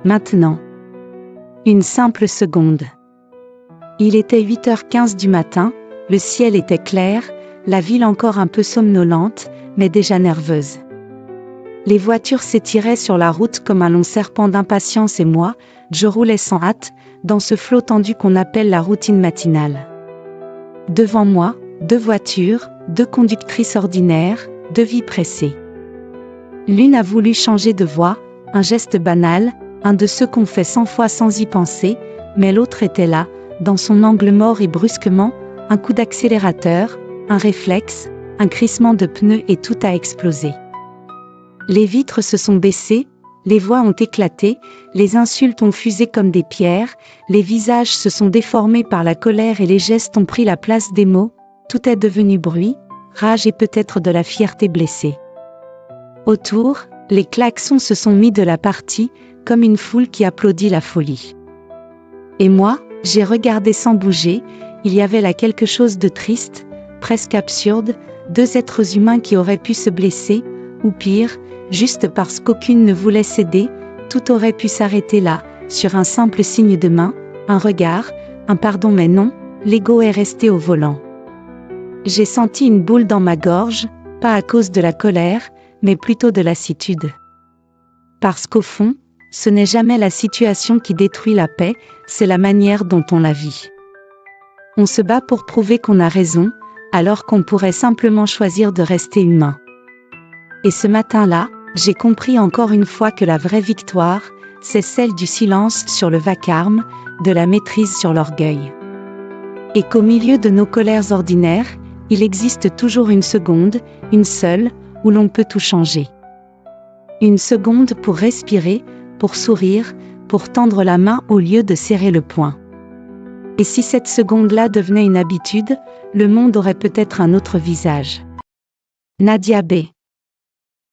Maintenant. Une simple seconde. Il était 8h15 du matin, le ciel était clair, la ville encore un peu somnolente, mais déjà nerveuse. Les voitures s'étiraient sur la route comme un long serpent d'impatience et moi, je roulais sans hâte, dans ce flot tendu qu'on appelle la routine matinale. Devant moi, 2 voitures, 2 conductrices ordinaires, 2 vies pressées. L'une a voulu changer de voie, un geste banal, un de ceux qu'on fait 100 fois sans y penser, mais l'autre était là, dans son angle mort et brusquement, un coup d'accélérateur, un réflexe, un crissement de pneus et tout a explosé. Les vitres se sont baissées, les voix ont éclaté, les insultes ont fusé comme des pierres, les visages se sont déformés par la colère et les gestes ont pris la place des mots, tout est devenu bruit, rage et peut-être de la fierté blessée. Autour, les klaxons se sont mis de la partie, comme une foule qui applaudit la folie. Et moi, j'ai regardé sans bouger, il y avait là quelque chose de triste, presque absurde, 2 êtres humains qui auraient pu se blesser, ou pire, juste parce qu'aucune ne voulait céder, tout aurait pu s'arrêter là, sur un simple signe de main, un regard, un pardon mais non, l'ego est resté au volant. J'ai senti une boule dans ma gorge, pas à cause de la colère, mais plutôt de lassitude. Parce qu'au fond, ce n'est jamais la situation qui détruit la paix, c'est la manière dont on la vit. On se bat pour prouver qu'on a raison, alors qu'on pourrait simplement choisir de rester humain. Et ce matin-là, j'ai compris encore une fois que la vraie victoire, c'est celle du silence sur le vacarme, de la maîtrise sur l'orgueil. Et qu'au milieu de nos colères ordinaires, il existe toujours une seconde, une seule, où l'on peut tout changer. Une seconde pour respirer, pour sourire, pour tendre la main au lieu de serrer le poing. Et si cette seconde-là devenait une habitude, le monde aurait peut-être un autre visage. Nadia B.